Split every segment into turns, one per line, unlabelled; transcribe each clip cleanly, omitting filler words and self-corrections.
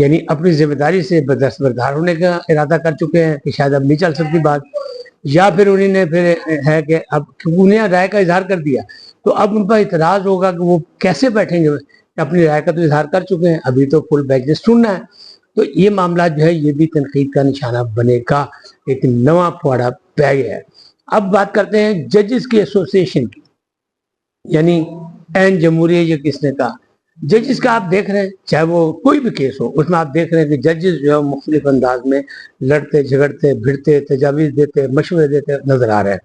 یعنی اپنی ذمہ داری سے دستبردار ہونے کا ارادہ کر چکے ہیں کہ شاید اب نہیں چل سکتی بات، یا پھر انہوں نے پھر ہے کہ اب انہیں رائے کا اظہار کر دیا تو اب ان پر اعتراض ہوگا کہ وہ کیسے بیٹھیں گے، اپنی رائے کا تو اظہار کر چکے ہیں، ابھی تو فل بیچ سننا ہے۔ تو یہ معاملات جو ہے یہ بھی تنقید کا نشانہ بنے گا، ایک نواں پواڑا پہ گیا ہے۔ اب بات کرتے ہیں ججز کی ایسوسیشن کی، یعنی این جمہوریہ یہ کس نے کہا؟ ججز کا آپ دیکھ رہے ہیں چاہے وہ کوئی بھی کیس ہو، اس میں آپ دیکھ رہے ہیں کہ ججز جو ہے مختلف انداز میں لڑتے جھگڑتے بھیڑتے تجاویز دیتے مشورے دیتے نظر آ رہے ہیں،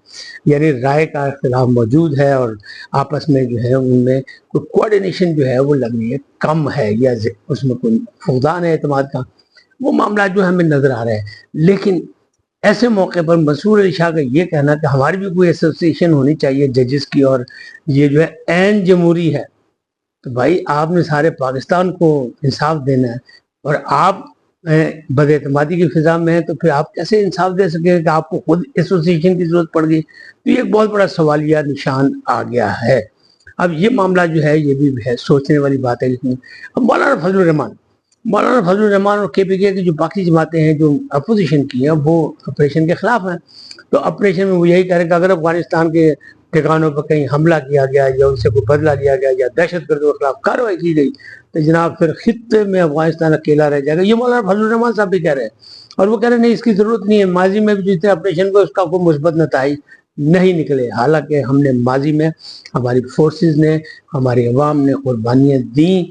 یعنی رائے کا اختلاف موجود ہے اور آپس میں جو ہے ان میں کوئی کوارڈینیشن جو ہے وہ لگ رہی ہے کم ہے، یا اس میں کوئی فقدان ہے اعتماد کا، وہ معاملات جو ہمیں نظر آ رہے ہیں۔ لیکن ایسے موقع پر منصور علی شاہ کا یہ کہنا کہ ہماری بھی کوئی ایسوسیشن ہونی چاہیے ججز کی اور یہ جو ہے این جمہوری ہے، تو بھائی آپ نے سارے پاکستان کو انصاف دینا ہے اور آپ بد اعتمادی کی فضا میں ہیں، تو پھر آپ کیسے انصاف دے سکیں کہ آپ کو خود ایسوسیشن کی ضرورت پڑ گئی؟ تو یہ ایک بہت بڑا سوالیہ نشان آ گیا ہے۔ اب یہ معاملہ جو ہے یہ بھی ہے سوچنے والی بات ہے۔ لیکن اب مولانا فضل الرحمان اور کے پی کے کی جو باقی جماعتیں ہیں جو اپوزیشن کی ہیں وہ آپریشن کے خلاف ہیں، تو آپریشن میں وہ یہی کہہ رہے ہیں کہ اگر افغانستان کے ٹھکانوں پر کہیں حملہ کیا گیا یا ان سے کوئی بدلہ لیا گیا یا دہشت گردوں کے خلاف کارروائی کی گئی تو جناب پھر خطے میں افغانستان اکیلا رہ جائے گا۔ یہ مولانا فضل الرحمان صاحب بھی کہہ رہے ہیں، اور وہ کہہ رہے ہیں نہیں اس کی ضرورت نہیں ہے، ماضی میں بھی جتنے آپریشن کو اس کا کوئی مثبت نتائج نہیں نکلے، حالانکہ ہم نے ماضی میں ہماری فورسز نے ہماری عوام نے قربانیاں دیں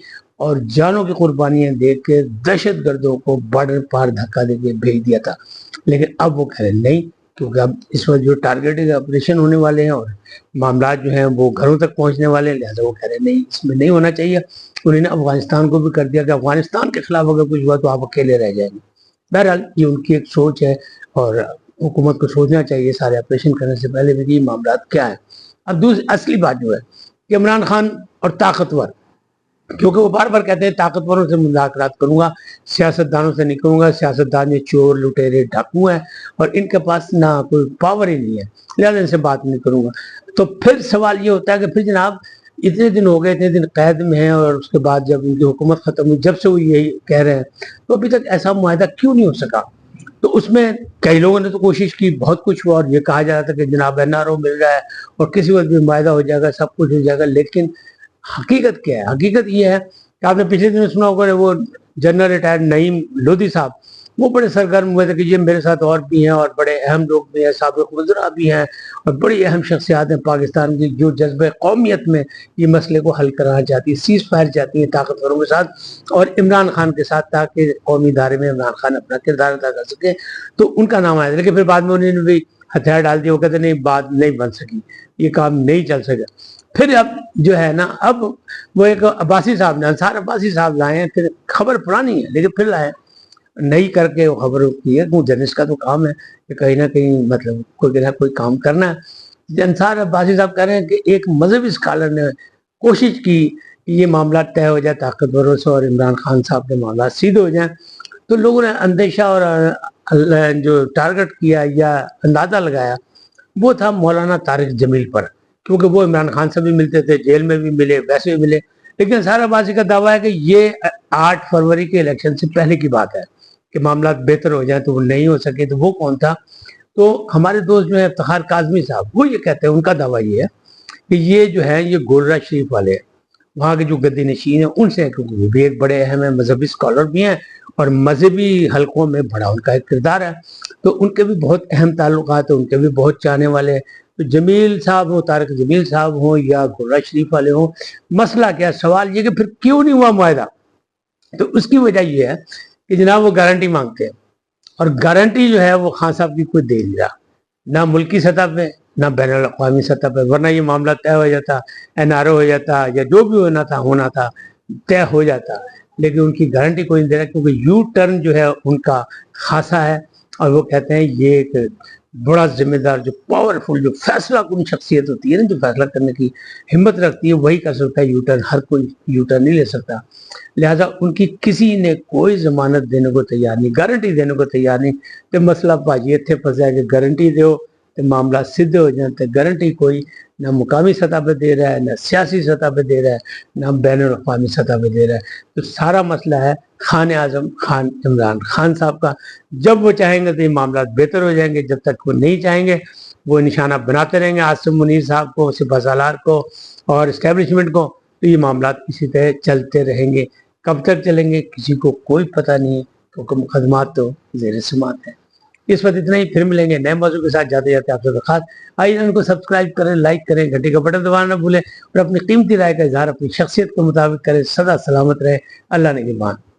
اور جانوں کی قربانیاں دے کے دہشت گردوں کو بارڈر پار دھکا دے کے بھیج دیا تھا۔ لیکن اب وہ کہہ رہے ہیں نہیں، کیونکہ اب اس وقت جو ٹارگیٹڈ آپریشن ہونے والے ہیں اور معاملات جو ہیں وہ گھروں تک پہنچنے والے ہیں، لہٰذا وہ کہہ رہے ہیں نہیں اس میں نہیں ہونا چاہیے۔ انہوں نے افغانستان کو بھی کر دیا کہ افغانستان کے خلاف اگر کچھ ہوا تو آپ اکیلے رہ جائیں گے۔ بہرحال یہ ان کی ایک سوچ ہے اور حکومت کو سوچنا چاہیے سارے آپریشن کرنے سے پہلے بھی کہ یہ معاملات کیا ہیں۔ اب دوسری اصلی بات جو ہے کہ عمران خان اور طاقتور، کیونکہ وہ بار بار کہتے ہیں طاقتوروں سے مذاکرات کروں گا، سیاستدانوں سے نہیں کروں گا، سیاستدان یہ چور لٹیرے ڈاکو ہیں اور ان کے پاس نہ کوئی پاور ہی نہیں ہے، لہٰذا ان سے بات نہیں کروں گا۔ تو پھر سوال یہ ہوتا ہے کہ پھر جناب اتنے دن ہو گئے، اتنے دن قید میں ہیں، اور اس کے بعد جب ان کی حکومت ختم ہوئی جب سے وہ یہی کہہ رہے ہیں، تو ابھی تک ایسا معاہدہ کیوں نہیں ہو سکا؟ تو اس میں کئی لوگوں نے تو کوشش کی، بہت کچھ ہوا اور یہ کہا جا رہا تھا کہ جناب این آر او مل رہا ہے اور کسی وقت بھی معاہدہ ہو جائے گا، سب کچھ ہو جائے گا، لیکن حقیقت کیا ہے؟ حقیقت یہ ہے کہ آپ نے پچھلے دن سنا ہوگا وہ جنرل ریٹائرڈ نعیم لودھی صاحب وہ بڑے سرگرم ہوئے تھے کہ یہ میرے ساتھ اور بھی ہیں اور بڑے اہم لوگ بھی ہیں، سابق وزراء بھی ہیں اور بڑی اہم شخصیات ہیں پاکستان کی جو جذبہ قومیت میں یہ مسئلے کو حل کرانا چاہتی ہے، سیز فائر چاہتی ہیں طاقتوروں کے ساتھ اور عمران خان کے ساتھ، تاکہ قومی ادارے میں عمران خان اپنا کردار ادا کر سکے، تو ان کا نام آیا۔ لیکن پھر بعد میں انہوں نے بھی ہتھیار ڈال دیا، وہ کہتے نہیں بات نہیں بن سکی، یہ کام نہیں چل سکا۔ پھر اب جو ہے نا اب وہ ایک عباسی صاحب نے انصار عباسی صاحب لائے ہیں، پھر خبر پرانی ہے لیکن پھر لائے نہیں کر کے وہ خبر کی ہے، جرنلسٹ کا تو کام ہے کہ کہیں نہ کہیں مطلب کوئی کام کرنا ہے۔ انصار عباسی صاحب کہہ رہے ہیں کہ ایک مذہبی اسکالر نے کوشش کی کہ یہ معاملات طے ہو جائے طاقتوروں سے اور عمران خان صاحب کے معاملات سیدھے ہو جائیں، تو لوگوں نے اندیشہ اور جو ٹارگٹ کیا یا اندازہ لگایا وہ تھا مولانا طارق جمیل پر، کیونکہ وہ عمران خان سے بھی ملتے تھے، جیل میں بھی ملے، ویسے بھی ملے۔ لیکن انصار عباسی کا دعویٰ ہے کہ یہ 8 فروری کے الیکشن سے پہلے کی بات ہے کہ معاملات بہتر ہو جائیں، تو وہ نہیں ہو سکے۔ تو وہ کون تھا؟ تو ہمارے دوست جو ہیں افتخار کاظمی صاحب وہ یہ کہتے ہیں، ان کا دعویٰ یہ ہے کہ یہ جو ہے یہ گولرا شریف والے ہیں، وہاں کے جو گدی نشین ہیں ان سے، کیونکہ وہ بھی ایک بڑے اہم ہیں، مذہبی اسکالر بھی ہیں اور مذہبی حلقوں میں بڑا ان کا ایک کردار ہے، تو ان کے بھی بہت اہم تعلقات ہیں، ان کے بھی بہت چاہنے والے ہیں۔ تو جمیل صاحب ہوں، طارق جمیل صاحب ہوں یا گولرا شریف والے ہوں، مسئلہ کیا؟ سوال یہ کہ پھر کیوں نہیں ہوا معاہدہ؟ تو اس کی وجہ یہ ہے کہ جناب وہ گارنٹی مانگتے ہیں اور گارنٹی جو ہے وہ خان صاحب کی کوئی دے نہیں رہا، نہ ملکی سطح پہ نہ بین الاقوامی سطح پہ، ورنہ یہ معاملہ طے ہو جاتا، این آر او ہو جاتا یا جو بھی ہونا تھا طے ہو جاتا، لیکن ان کی گارنٹی کوئی نہیں دے رہا، کیونکہ یو ٹرن جو ہے ان کا خاصا ہے اور وہ کہتے ہیں یہ ایک بڑا ذمہ دار جو پاورفل جو فیصلہ کن شخصیت ہوتی ہے نا، جو فیصلہ کرنے کی ہمت رکھتی ہے وہی کر سکتا ہے یو ٹرن، ہر کوئی یو ٹرن نہیں لے سکتا، لہٰذا ان کی کسی نے کوئی ضمانت دینے کو تیار نہیں، گارنٹی دینے کو تیار نہیں۔ تو مسئلہ باجی اتنے پھنس جائے کہ گارنٹی دو تو معاملات سیدھے ہو جائیں تو گارنٹی کوئی نہ مقامی سطح پہ دے رہا ہے، نہ سیاسی سطح پہ دے رہا ہے، نہ بین الاقوامی سطح پہ دے رہا ہے۔ تو سارا مسئلہ ہے خان اعظم خان عمران خان صاحب کا۔ جب وہ چاہیں گے تو یہ معاملات بہتر ہو جائیں گے، جب تک وہ نہیں چاہیں گے وہ نشانہ بناتے رہیں گے عاصم منیر صاحب کو، سپہ سالار کو اور اسٹیبلشمنٹ کو، تو یہ معاملات اسی طرح چلتے رہیں گے۔ کب تک چلیں گے کسی کو کوئی پتہ نہیں ہے، کیونکہ مقدمات تو زیر سماعت ہیں۔ اس وقت اتنا ہی، پھر ملیں گے نئے موضوع کے ساتھ۔ جاتے جاتے آپ سے درخواست، آئیے ان کو سبسکرائب کریں، لائک کریں، گھنٹی کا بٹن دبانا نہ بھولیں اور اپنی قیمتی رائے کا اظہار اپنی شخصیت کے مطابق کریں۔ سدا سلامت رہے، اللہ نگہبان۔